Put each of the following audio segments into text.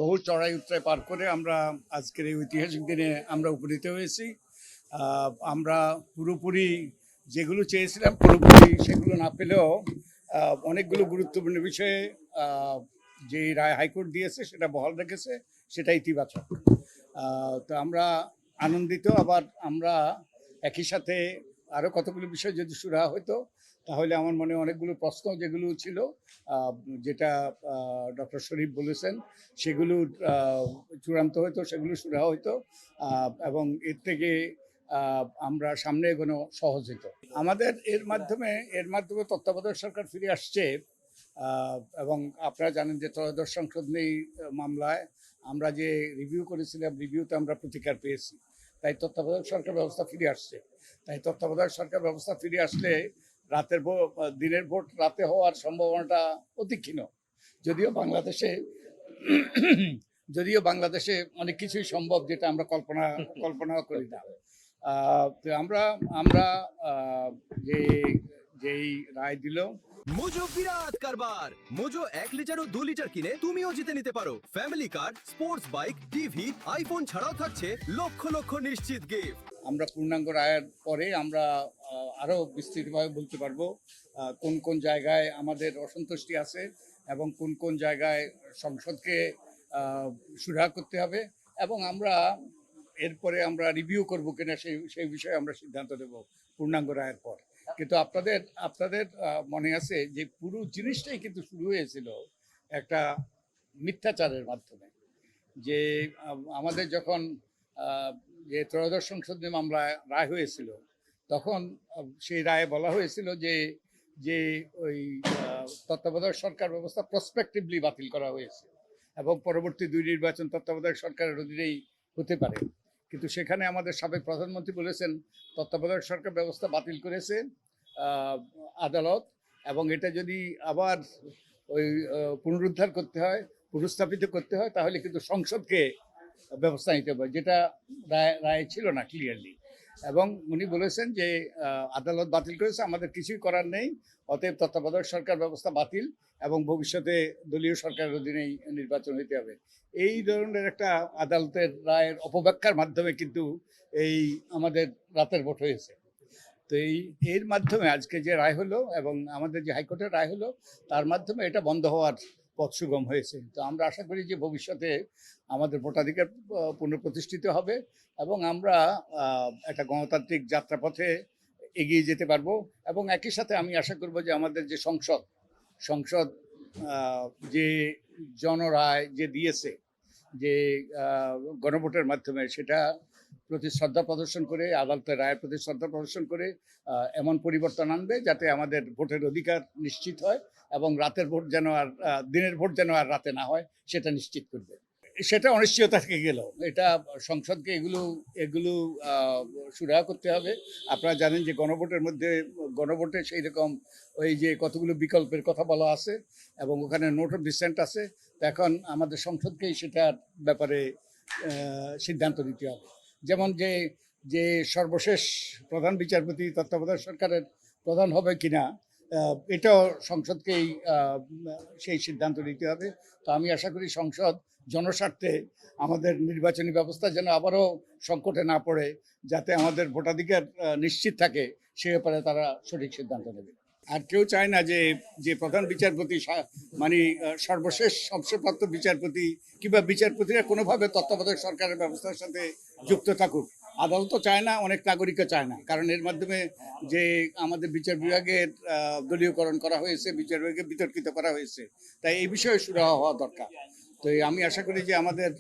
বহু চড়াই উতরাই পার করে আমরা আজকের এই ঐতিহাসিক দিনে আমরা উপনীত হয়েছি। আমরা পুরোপুরি যেগুলো চেয়েছিলাম পুরোপুরি সেগুলো না পেলেও অনেকগুলো গুরুত্বপূর্ণ বিষয়ে যে রায় হাইকোর্ট দিয়েছে সেটা বহাল রেখেছে, সেটা ইতিবাচক। তো আমরা আনন্দিত। আবার আমরা একই সাথে আরও কতগুলো বিষয় যদি সুরাহা হতো তাহলে আমার মনে অনেকগুলো প্রশ্ন যেগুলো ছিল, যেটা ডক্টর শরীফ বলেছেন, সেগুলো চূড়ান্ত হতো, সেগুলো সুরাহা হতো এবং এর থেকে আমরা সামনে এগোনো সহজ হতো আমাদের। এর মাধ্যমে তত্ত্বাবধায়ক সরকার ফিরে আসছে এবং আপনারা জানেন যে ত্রয়োদশ সংশোধনী মামলায় আমরা যে রিভিউ করেছিলাম, রিভিউতে আমরা প্রতিকার পেয়েছি। তাই তত্ত্বাবধায়ক সরকার ব্যবস্থা ফিরে আসছে। তাই তত্ত্বাবধায়ক সরকার ব্যবস্থা ফিরে আসলে দিনের ভোট রাতে হওয়ার সম্ভাবনাটা অতি ক্ষীণ। যদিও বাংলাদেশে যদিও বাংলাদেশে অনেক কিছুই সম্ভব, যেটা আমরা কল্পনা করি না। তো আমরা আমরা যে যেই রায় দিল, মোজো বিরাট কারবার। মোজো 1 লিটার ও 2 লিটার কিনে তুমিও জিতে নিতে পারো ফ্যামিলি কার, স্পোর্টস বাইক, টিভি, আইফোন ছাড়াও থাকছে লক্ষ লক্ষ নিশ্চিত গিফট। আমরা পূর্ণাঙ্গ রায়ের পরে আমরা আরো বিস্তৃতভাবে বলতে পারবো কোন কোন জায়গায় আমাদের অসন্তুষ্টি আছে এবং কোন কোন জায়গায় সংসদকে সুরাহা করতে হবে, এবং আমরা এরপরে আমরা রিভিউ করব কিনা সেই বিষয়ে আমরা সিদ্ধান্ত দেব পূর্ণাঙ্গ রায়ের পর। কিন্তু আপনাদের আপনাদের মনে আছে যে পুরো জিনিসটাই কিন্তু শুরু হয়েছিল একটা মিথ্যাচারের মাধ্যমে। যে আমাদের যখন যে ত্রয়োদশ সংশোধনী মামলায় রায় হয়েছিল, তখন সেই রায়ে বলা হয়েছিল যে যে ওই তত্ত্বাবধায়ক সরকার ব্যবস্থা প্রসপেক্টিভলি বাতিল করা হয়েছে এবং পরবর্তী 2 নির্বাচন তত্ত্বাবধায়ক সরকারের অধীনেই হতে পারে। কিন্তু সেখানে আমাদের সাবেক প্রধানমন্ত্রী বলেছেন তত্ত্বাবধায়ক সরকার ব্যবস্থা বাতিল করেছে আদালত, এবং এটা যদি আবার ওই পুনরুদ্ধার করতে হয়, পুনঃস্থাপিত করতে হয়, তাহলে কিন্তু সংসদকে ব্যবস্থা নিতে হবে, যেটা রায় ছিল না ক্লিয়ারলি। এবং উনি বলেছেন যে আদালত বাতিল করেছে, আমাদের কিছুই করার নেই, অতএব তত্ত্বাবধায়ক সরকার ব্যবস্থা বাতিল এবং ভবিষ্যতে দলীয় সরকারের অধীনেই নির্বাচন হতে হবে। এই ধরনের একটা আদালতের রায়ের অপব্যাখ্যার মাধ্যমে কিন্তু এই আমাদের রাতের ভোট হয়েছে। তো এর মাধ্যমে আজকে যে রায় হলো এবং আমাদের যে হাইকোর্টের রায় হলো, তার মাধ্যমে এটা বন্ধ হওয়ার পথ সুগম হয়েছে। তো আমরা আশা করি যে ভবিষ্যতে আমাদের ভোটাধিকার পুনঃপ্রতিষ্ঠিত হবে এবং আমরা একটা গণতান্ত্রিক যাত্রাপথে এগিয়ে যেতে পারবো। এবং একই সাথে আমি আশা করব যে আমাদের যে সংসদ যে জনরায় যে দিয়েছে, যে গণভোটের মাধ্যমে, সেটা প্রতি শ্রদ্ধা প্রদর্শন করে, আদালতের রায়ের প্রতি শ্রদ্ধা প্রদর্শন করে এমন পরিবর্তন আনবে যাতে আমাদের ভোটের অধিকার নিশ্চিত হয় এবং রাতের ভোট যেন আর দিনের ভোট যেন আর রাতে না হয় সেটা নিশ্চিত করবে। সেটা অনিশ্চয়তা থেকে গেল, এটা সংসদকে এগুলো সুরাহা করতে হবে। আপনারা জানেন যে গণভোটে সেই রকম ওই যে কতগুলো বিকল্পের কথা বলা আছে এবং ওখানে নোট অফ ডিসেন্ট আছে। এখন আমাদের সংসদকেই সেটার ব্যাপারে সিদ্ধান্ত নিতে হবে। যেমন যে সর্বশেষ প্রধান বিচারপতি তত্ত্বাবধায়ক সরকারের প্রধান হবে কিনা, এটাও সংসদকেই সেই সিদ্ধান্ত নিতে হবে। তো আমি আশা করি সংসদ জনস্বার্থে আমাদের নির্বাচনী ব্যবস্থা যেন আবারও সংকটে না পড়ে, যাতে আমাদের ভোটাধিকার নিশ্চিত থাকে, সে ব্যাপারে তারা সঠিক সিদ্ধান্ত নেবে। আর কেউ চায় না যে প্রধান বিচারপতি মানে সর্বশেষ অবসরপ্রাপ্ত বিচারপতি কিংবা বিচারপতিরা কোনোভাবে তত্ত্বাবধায়ক সরকারের ব্যবস্থার সাথে যুক্ত থাকুক। আদালতও চায় না, অনেক নাগরিকও চায় না, কারণ এর মাধ্যমে যে আমাদের বিচার বিভাগের দলীয়করণ করা হয়েছে, বিচার বিভাগকে বিতর্কিত করা হয়েছে। তাই এই বিষয়ে সুরাহা হওয়া দরকার। তো আমি আশা করি যে আমাদের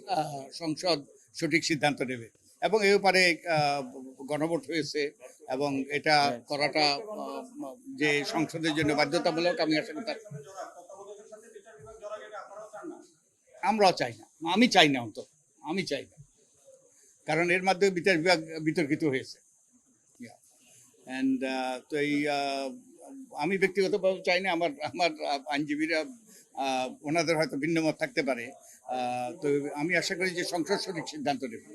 সংসদ সঠিক সিদ্ধান্ত নেবে এবং এই ব্যাপারে গণভোট হয়েছে এবং এটা করাটা যে সংসদের জন্য বাধ্যতামূলক, আমি আশা করি আমরাও চাই না, আমি চাই না, অন্তত আমি চাই না, কারণ এর মাধ্যমে বিচার বিভাগ বিতর্কিত হয়েছে। অ্যান্ড তো আমি ব্যক্তিগতভাবে চাই না, আমার আমার আইনজীবীরা ওনাদের হয়তো ভিন্ন মত থাকতে পারে। তো আমি আশা করি যে সংসদ সঠিক সিদ্ধান্ত নেবে।